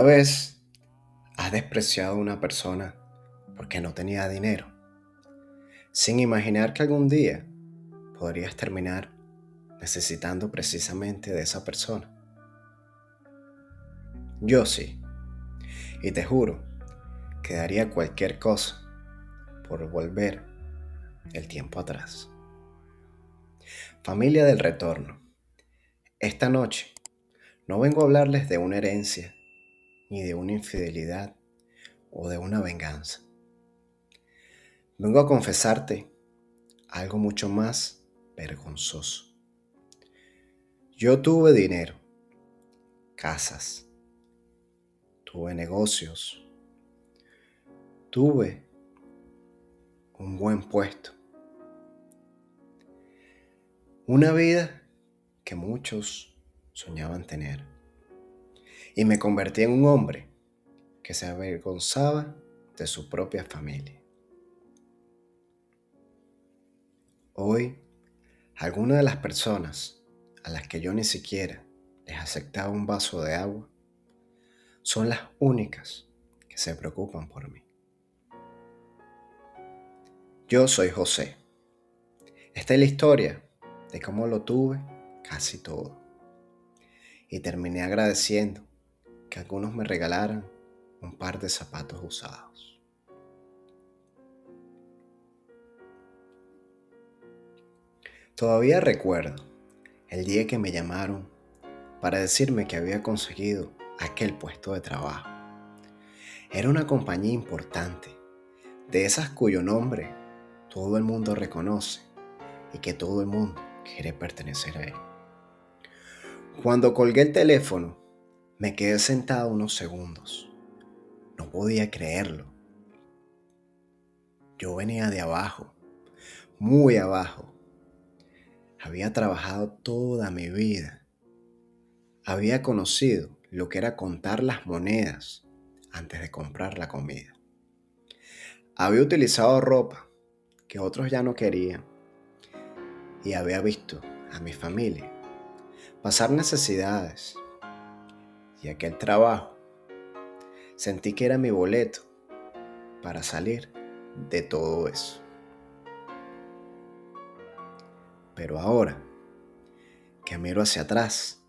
vez has despreciado a una persona porque no tenía dinero, sin imaginar que algún día podrías terminar necesitando precisamente de esa persona? Yo sí, y te juro que daría cualquier cosa por volver el tiempo atrás. Familia del retorno, esta noche no vengo a hablarles de una herencia, ni de una infidelidad o de una venganza. Vengo a confesarte algo mucho más vergonzoso. Yo tuve dinero, casas, tuve negocios, tuve un buen puesto, una vida que muchos soñaban tener. Y me convertí en un hombre que se avergonzaba de su propia familia. Hoy, algunas de las personas a las que yo ni siquiera les aceptaba un vaso de agua son las únicas que se preocupan por mí. Yo soy José. Esta es la historia de cómo lo tuve casi todo. Y terminé agradeciendo que algunos me regalaran un par de zapatos usados. Todavía recuerdo el día que me llamaron para decirme que había conseguido aquel puesto de trabajo. Era una compañía importante, de esas cuyo nombre todo el mundo reconoce y que todo el mundo quiere pertenecer a él. Cuando colgué el teléfono, me quedé sentado unos segundos. No podía creerlo. Yo venía de abajo, muy abajo. Había trabajado toda mi vida. Había conocido lo que era contar las monedas antes de comprar la comida. Había utilizado ropa que otros ya no querían y había visto a mi familia pasar necesidades, y aquel trabajo sentí que era mi boleto para salir de todo eso. Pero ahora que miro hacia atrás,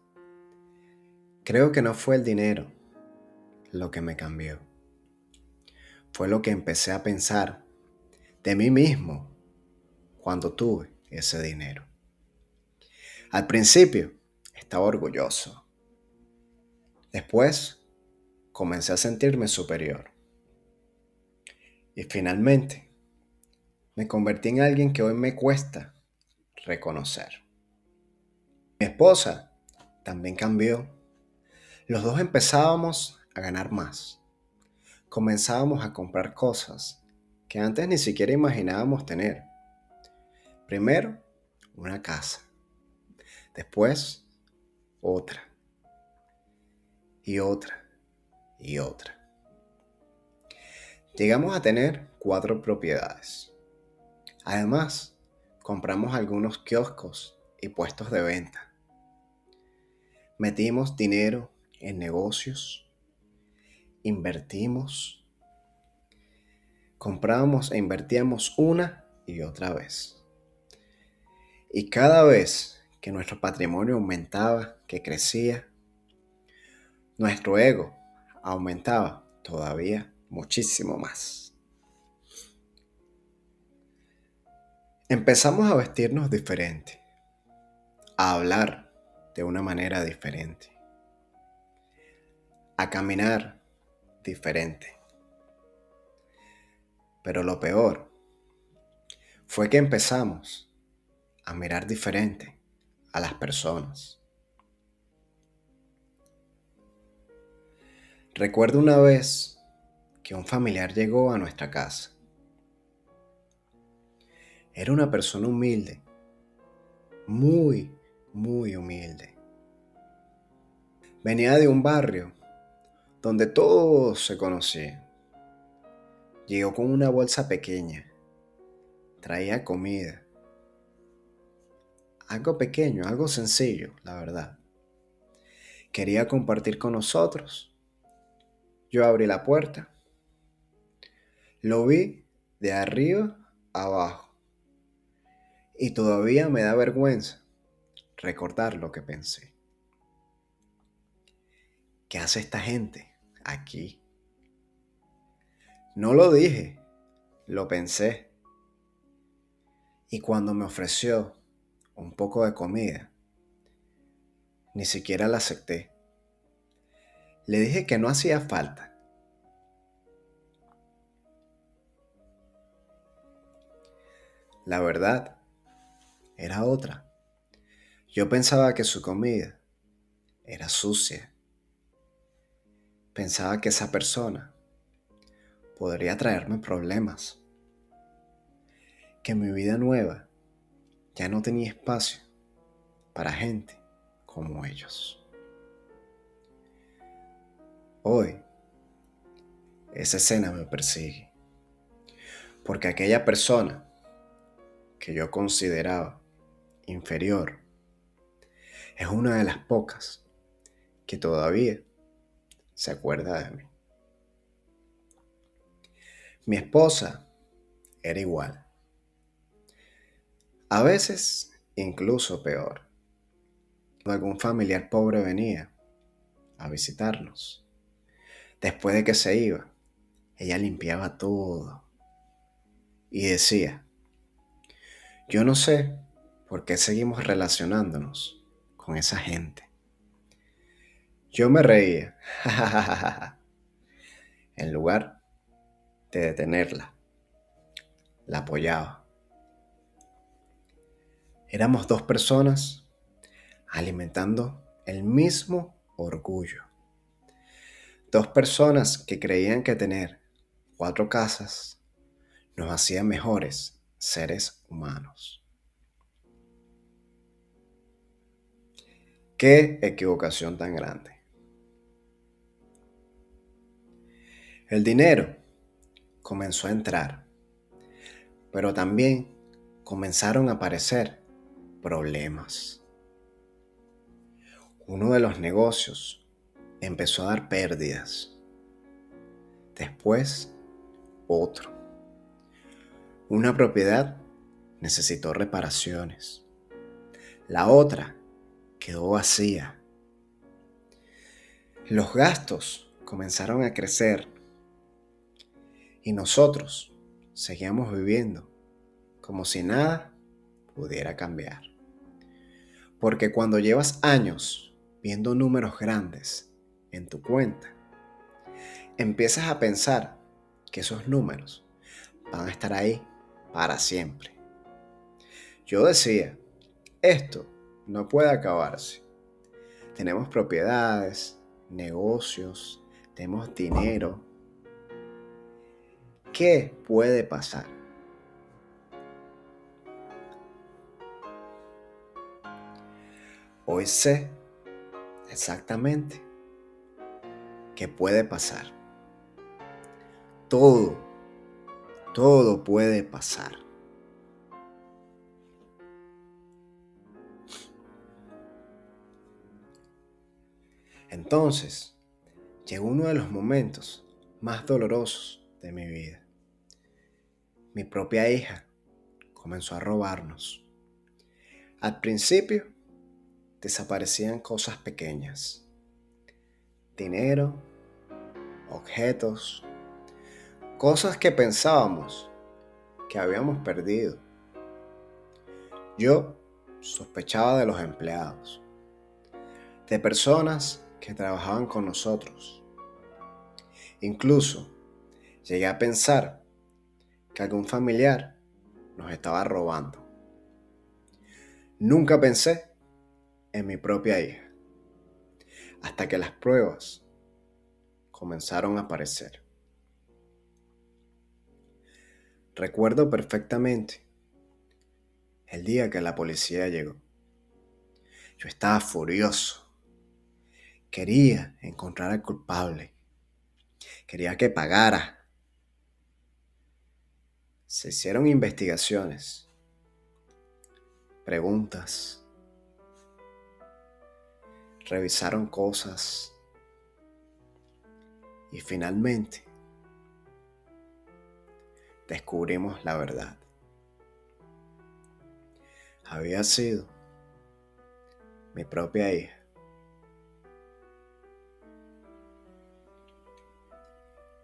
creo que no fue el dinero lo que me cambió. Fue lo que empecé a pensar de mí mismo cuando tuve ese dinero. Al principio estaba orgulloso. Después comencé a sentirme superior. Y finalmente me convertí en alguien que hoy me cuesta reconocer. Mi esposa también cambió. Los dos empezábamos a ganar más. Comenzábamos a comprar cosas que antes ni siquiera imaginábamos tener. Primero, una casa. Después, otra. Y otra. Y otra. Llegamos a tener 4 propiedades. Además, compramos algunos kioscos y puestos de venta. Metimos dinero en negocios, invertimos, comprábamos e invertíamos una y otra vez. Y cada vez que nuestro patrimonio aumentaba, que crecía, nuestro ego aumentaba todavía muchísimo más. Empezamos a vestirnos diferente, a hablar de una manera diferente, a caminar diferente. Pero lo peor fue que empezamos a mirar diferente a las personas. Recuerdo una vez que un familiar llegó a nuestra casa. Era una persona humilde, muy, muy humilde. Venía de un barrio donde todos se conocían. Llegó con una bolsa pequeña, traía comida. Algo pequeño, algo sencillo, la verdad. Quería compartir con nosotros Yo abrí la puerta, lo vi de arriba a abajo y todavía me da vergüenza recordar lo que pensé. ¿Qué hace esta gente aquí? No lo dije, lo pensé. Y cuando me ofreció un poco de comida, ni siquiera la acepté. Le dije que no hacía falta. La verdad era otra. Yo pensaba que su comida era sucia. Pensaba que esa persona podría traerme problemas. Que mi vida nueva ya no tenía espacio para gente como ellos. Hoy, esa escena me persigue. Porque aquella persona que yo consideraba inferior es una de las pocas que todavía se acuerda de mí. Mi esposa era igual. A veces incluso peor. Cuando algún familiar pobre venía a visitarnos, después de que se iba, ella limpiaba todo y decía, yo no sé por qué seguimos relacionándonos con esa gente. Yo me reía, en lugar de detenerla, la apoyaba. Éramos dos personas alimentando el mismo orgullo. Dos personas que creían que tener 4 casas nos hacía mejores seres humanos. Qué equivocación tan grande. El dinero comenzó a entrar, pero también comenzaron a aparecer problemas. Uno de los negocios empezó a dar pérdidas. Después, otro. Una propiedad necesitó reparaciones. La otra quedó vacía. Los gastos comenzaron a crecer y nosotros seguíamos viviendo como si nada pudiera cambiar. Porque cuando llevas años viendo números grandes en tu cuenta, empiezas a pensar que esos números van a estar ahí para siempre. Yo decía, esto no puede acabarse. Tenemos propiedades, negocios, tenemos dinero. ¿Qué puede pasar? Hoy sé exactamente qué puede pasar. Todo, todo puede pasar. Entonces, llegó uno de los momentos más dolorosos de mi vida. Mi propia hija comenzó a robarnos. Al principio, desaparecían cosas pequeñas. Dinero, objetos, cosas que pensábamos que habíamos perdido. Yo sospechaba de los empleados, de personas que trabajaban con nosotros. Incluso llegué a pensar que algún familiar nos estaba robando. Nunca pensé en mi propia hija, hasta que las pruebas comenzaron a aparecer. Recuerdo perfectamente el día que la policía llegó. Yo estaba furioso. Quería encontrar al culpable. Quería que pagara. Se hicieron investigaciones, preguntas, revisaron cosas Y finalmente descubrimos la verdad. Había sido mi propia hija.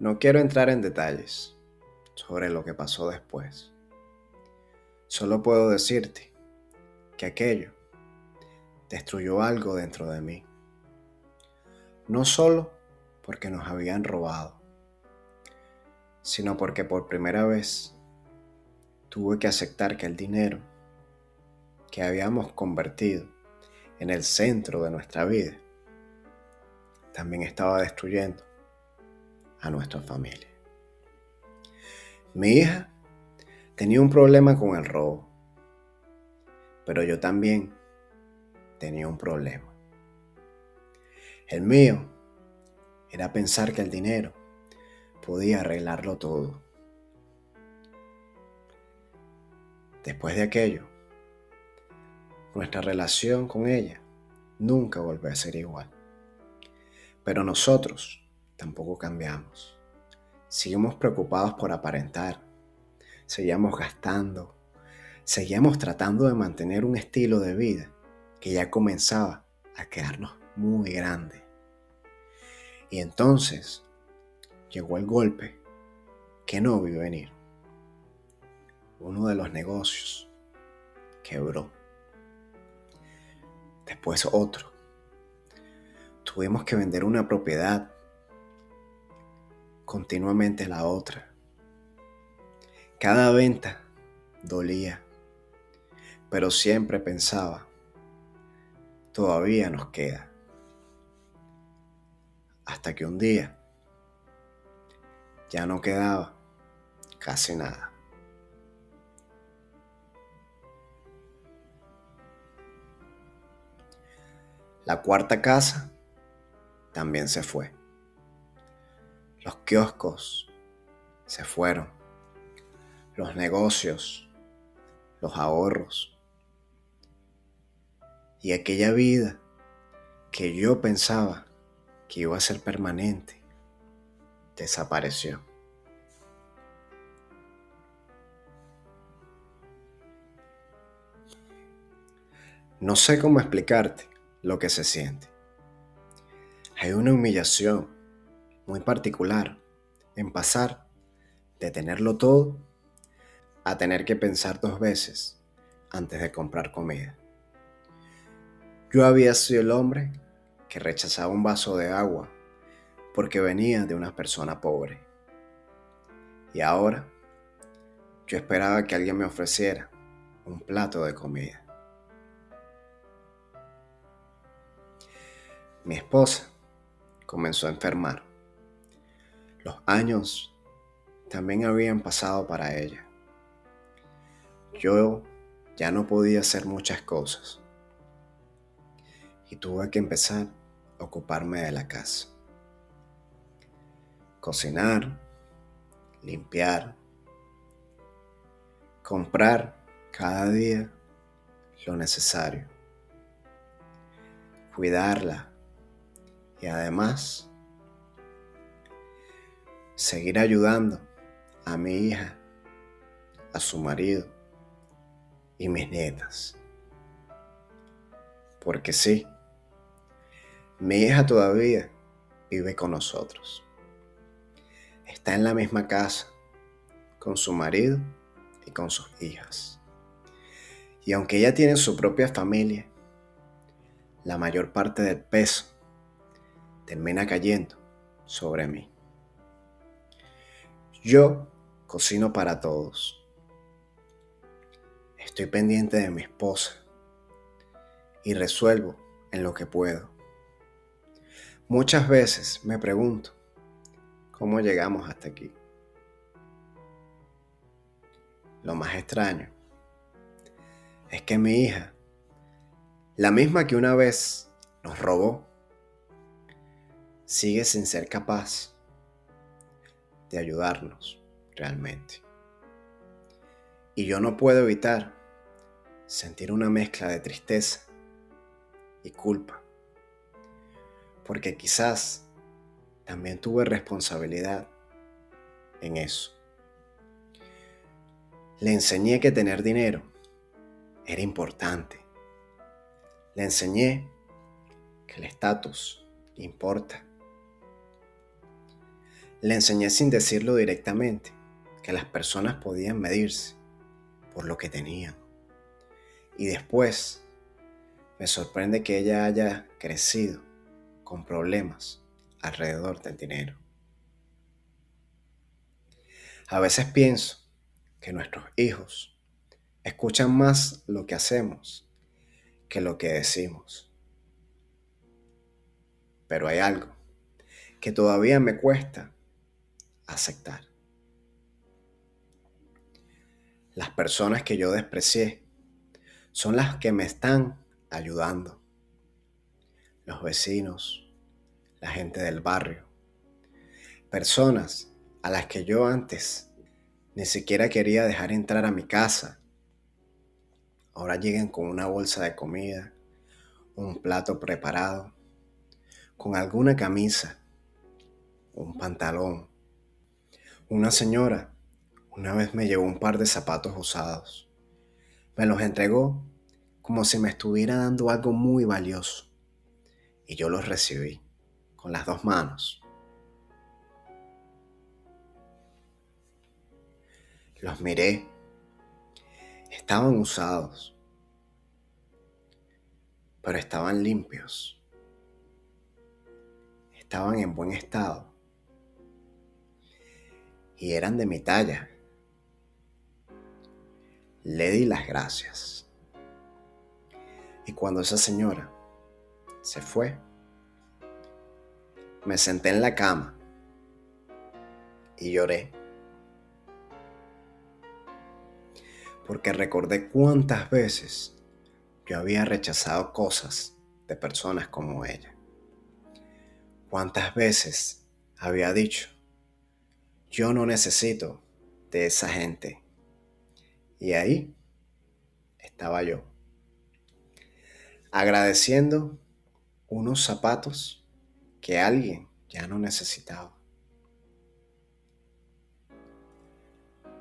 No quiero entrar en detalles sobre lo que pasó después. Solo puedo decirte que aquello destruyó algo dentro de mí. No solo porque nos habían robado, sino porque por primera vez tuve que aceptar que el dinero que habíamos convertido en el centro de nuestra vida también estaba destruyendo a nuestra familia. Mi hija tenía un problema con el robo, pero yo también tenía un problema. El mío era pensar que el dinero podía arreglarlo todo. Después de aquello, nuestra relación con ella nunca volvió a ser igual. Pero nosotros tampoco cambiamos. Seguimos preocupados por aparentar, seguíamos gastando, seguíamos tratando de mantener un estilo de vida que ya comenzaba a quedarnos muy grande. Y entonces llegó el golpe que no vi venir. Uno de los negocios quebró. Después otro. Tuvimos que vender una propiedad, continuamente la otra. Cada venta dolía, pero siempre pensaba, todavía nos queda. Hasta que un día ya no quedaba casi nada. La cuarta casa también se fue. Los kioscos se fueron. Los negocios, los ahorros. Y aquella vida que yo pensaba que iba a ser permanente, desapareció. No sé cómo explicarte lo que se siente. Hay una humillación muy particular en pasar de tenerlo todo a tener que pensar 2 veces antes de comprar comida. Yo había sido el hombre que rechazaba un vaso de agua porque venía de una persona pobre. Y ahora yo esperaba que alguien me ofreciera un plato de comida. Mi esposa comenzó a enfermar. Los años también habían pasado para ella. Yo ya no podía hacer muchas cosas y tuve que empezar a ocuparme de la casa. Cocinar, limpiar, comprar cada día lo necesario, cuidarla y además seguir ayudando a mi hija, a su marido y mis nietas. Porque sí, mi hija todavía vive con nosotros. Está en la misma casa con su marido y con sus hijas. Y aunque ella tiene su propia familia, la mayor parte del peso termina cayendo sobre mí. Yo cocino para todos. Estoy pendiente de mi esposa y resuelvo en lo que puedo. Muchas veces me pregunto, ¿cómo llegamos hasta aquí? Lo más extraño es que mi hija, la misma que una vez nos robó, sigue sin ser capaz de ayudarnos realmente. Y yo no puedo evitar sentir una mezcla de tristeza y culpa, porque quizás también tuve responsabilidad en eso. Le enseñé que tener dinero era importante. Le enseñé que el estatus importa. Le enseñé sin decirlo directamente que las personas podían medirse por lo que tenían. Y después me sorprende que ella haya crecido con problemas alrededor del dinero. A veces pienso que nuestros hijos escuchan más lo que hacemos que lo que decimos. Pero hay algo que todavía me cuesta aceptar. Las personas que yo desprecié son las que me están ayudando. Los vecinos, la gente del barrio, personas a las que yo antes ni siquiera quería dejar entrar a mi casa. Ahora llegan con una bolsa de comida, un plato preparado, con alguna camisa, un pantalón. Una señora una vez me llevó un par de zapatos usados. Me los entregó como si me estuviera dando algo muy valioso. Y yo los recibí con las dos manos. Los miré. Estaban usados, pero estaban limpios. Estaban en buen estado. Y eran de mi talla. Le di las gracias. Y cuando esa señora se fue, me senté en la cama y lloré. Porque recordé cuántas veces yo había rechazado cosas de personas como ella. Cuántas veces había dicho, yo no necesito de esa gente. Y ahí estaba yo, agradeciendo unos zapatos que alguien ya no necesitaba.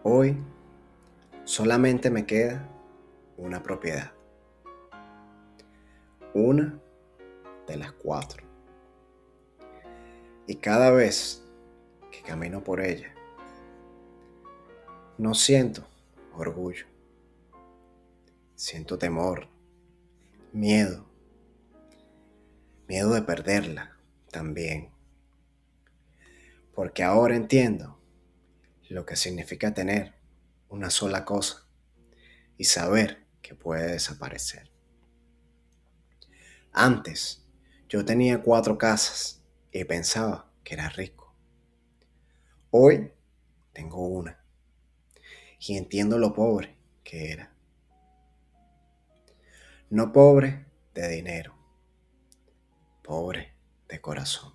Hoy solamente me queda una propiedad. Una de las 4. Y cada vez que camino por ella, no siento orgullo. Siento temor, miedo, miedo de perderla también. Porque ahora entiendo lo que significa tener una sola cosa y saber que puede desaparecer. Antes, yo tenía 4 casas y pensaba que era rico. Hoy tengo una y entiendo lo pobre que era. No pobre de dinero, pobre de corazón.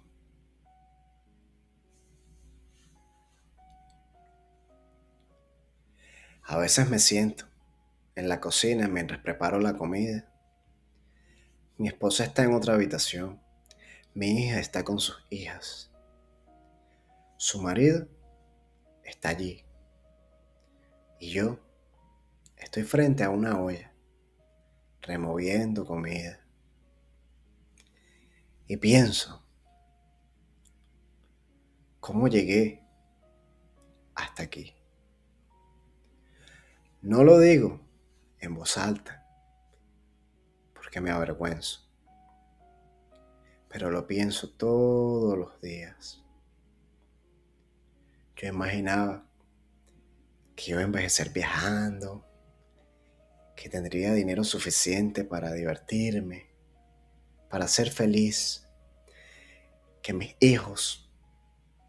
A veces me siento en la cocina mientras preparo la comida. Mi esposa está en otra habitación. Mi hija está con sus hijas. Su marido está allí. Y yo estoy frente a una olla, removiendo comida. Y pienso, ¿cómo llegué hasta aquí? No lo digo en voz alta, porque me avergüenzo. Pero lo pienso todos los días. Yo imaginaba que iba a envejecer viajando, que tendría dinero suficiente para divertirme, para ser feliz, que mis hijos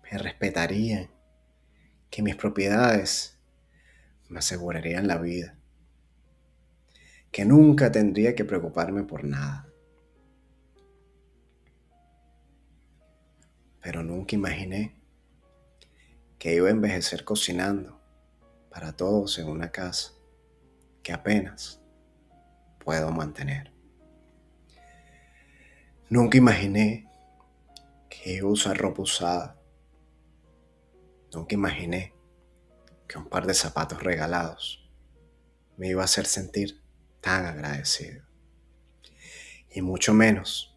me respetarían, que mis propiedades me asegurarían la vida, que nunca tendría que preocuparme por nada. Pero nunca imaginé que iba a envejecer cocinando para todos en una casa que apenas puedo mantener. Nunca imaginé que y usar ropa usada. Nunca imaginé que un par de zapatos regalados me iba a hacer sentir tan agradecido. Y mucho menos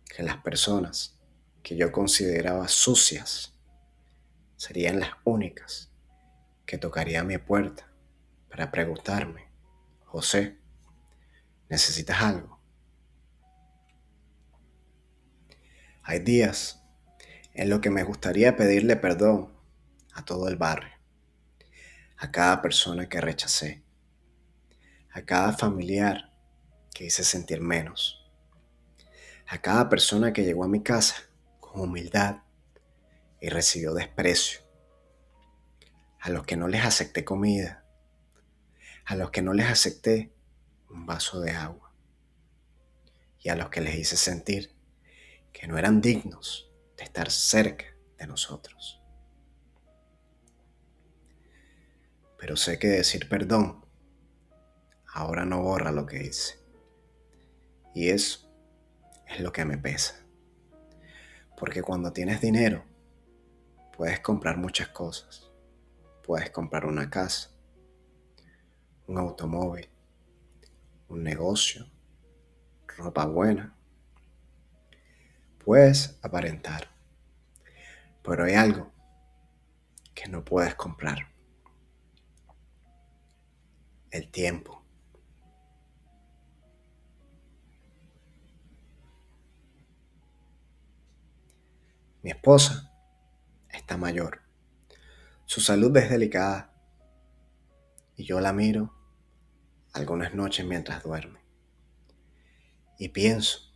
que las personas que yo consideraba sucias serían las únicas que tocarían mi puerta para preguntarme: José, ¿necesitas algo? Hay días en los que me gustaría pedirle perdón a todo el barrio, a cada persona que rechacé, a cada familiar que hice sentir menos, a cada persona que llegó a mi casa con humildad y recibió desprecio, a los que no les acepté comida, a los que no les acepté un vaso de agua y a los que les hice sentir que no eran dignos de estar cerca de nosotros. Pero sé que decir perdón ahora no borra lo que hice. Y eso es lo que me pesa. Porque cuando tienes dinero, puedes comprar muchas cosas. Puedes comprar una casa, un automóvil, un negocio, ropa buena. Puedes aparentar. Pero hay algo que no puedes comprar: el tiempo. Mi esposa está mayor. Su salud es delicada y yo la miro algunas noches mientras duerme y pienso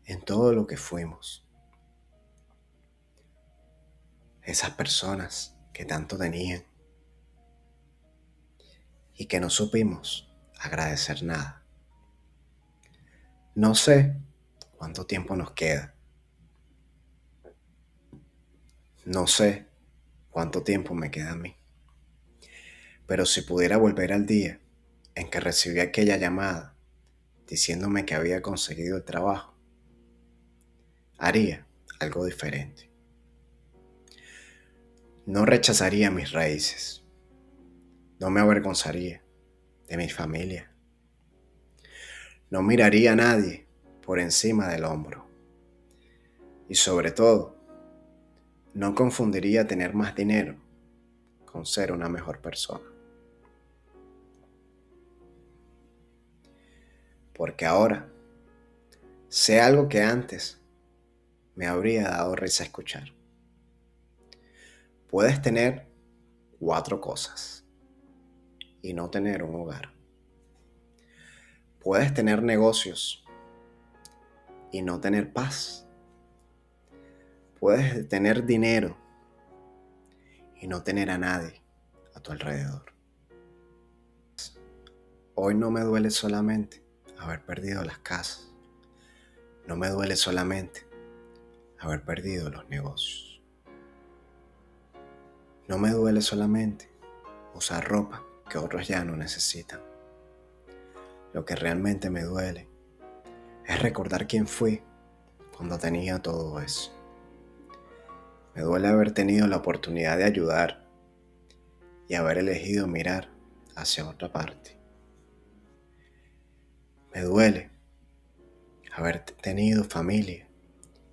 en todo lo que fuimos, esas personas que tanto tenían y que no supimos agradecer nada. No sé cuánto tiempo nos queda, no sé cuánto tiempo me queda a mí, pero si pudiera volver al día en que recibí aquella llamada diciéndome que había conseguido el trabajo, haría algo diferente. No rechazaría mis raíces, no me avergonzaría de mi familia, no miraría a nadie por encima del hombro y sobre todo, no confundiría tener más dinero con ser una mejor persona. Porque ahora sé algo que antes me habría dado risa escuchar. Puedes tener 4 cosas y no tener un hogar. Puedes tener negocios y no tener paz. Puedes tener dinero y no tener a nadie a tu alrededor. Hoy no me duele solamente haber perdido las casas. No me duele solamente haber perdido los negocios. No me duele solamente usar ropa que otros ya no necesitan. Lo que realmente me duele es recordar quién fui cuando tenía todo eso. Me duele haber tenido la oportunidad de ayudar y haber elegido mirar hacia otra parte. Me duele haber tenido familia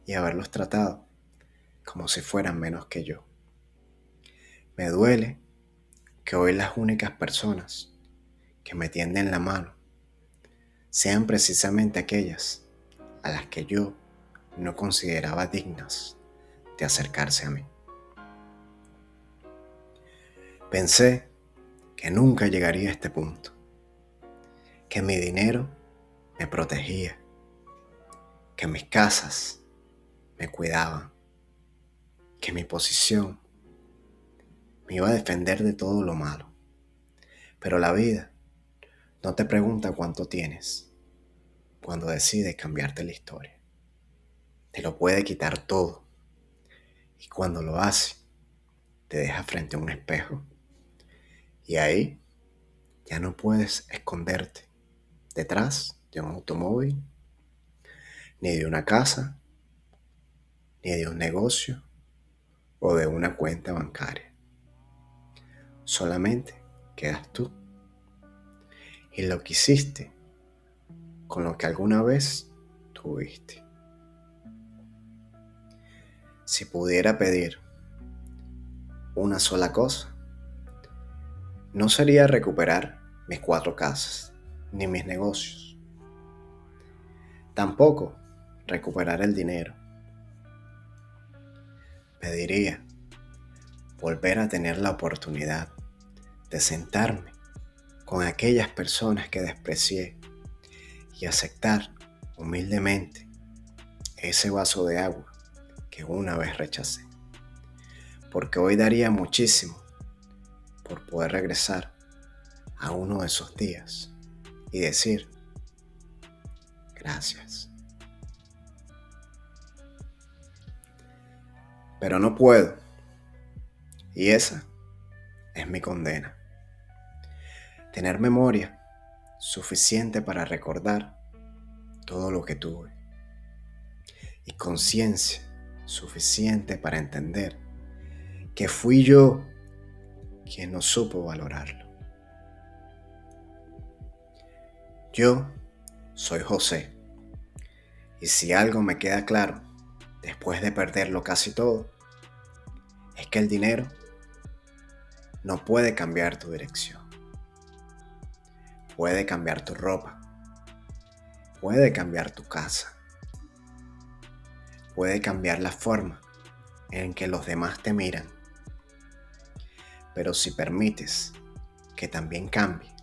y haberlos tratado como si fueran menos que yo. Me duele que hoy las únicas personas que me tienden la mano sean precisamente aquellas a las que yo no consideraba dignas de acercarse a mí. Pensé que nunca llegaría a este punto, que mi dinero me protegía, que mis casas me cuidaban, que mi posición me iba a defender de todo lo malo. Pero la vida no te pregunta cuánto tienes cuando decide cambiarte la historia. Te lo puede quitar todo y cuando lo hace, te deja frente a un espejo y ahí ya no puedes esconderte detrás de un automóvil, ni de una casa, ni de un negocio o de una cuenta bancaria. Solamente quedas tú y lo que hiciste con lo que alguna vez tuviste. Si pudiera pedir una sola cosa, no sería recuperar mis 4 casas ni mis negocios. Tampoco recuperar el dinero. Pediría volver a tener la oportunidad de sentarme con aquellas personas que desprecié y aceptar humildemente ese vaso de agua que una vez rechacé. Porque hoy daría muchísimo por poder regresar a uno de esos días y decir gracias. Pero no puedo, y esa es mi condena. Tener memoria suficiente para recordar todo lo que tuve y conciencia suficiente para entender que fui yo quien no supo valorarlo. Yo soy José, y si algo me queda claro después de perderlo casi todo, es que el dinero no puede cambiar tu dirección. Puede cambiar tu ropa, puede cambiar tu casa, puede cambiar la forma en que los demás te miran. Pero si permites que también cambie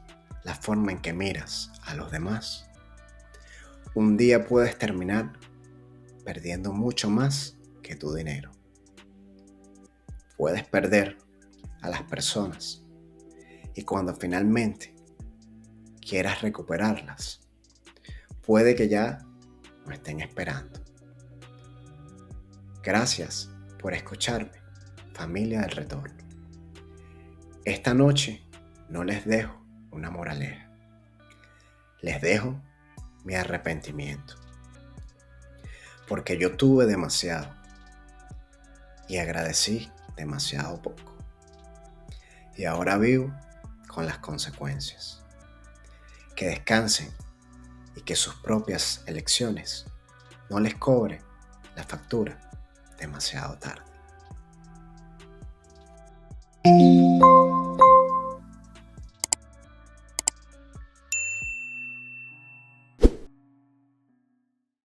la forma en que miras a los demás, un día puedes terminar perdiendo mucho más que tu dinero. Puedes perder a las personas y cuando finalmente quieras recuperarlas, puede que ya no estén esperando. Gracias por escucharme, familia del retorno. Esta noche no les dejo una moraleja. Les dejo mi arrepentimiento. Porque yo tuve demasiado y agradecí demasiado poco. Y ahora vivo con las consecuencias. Que descansen y que sus propias elecciones no les cobren la factura demasiado tarde.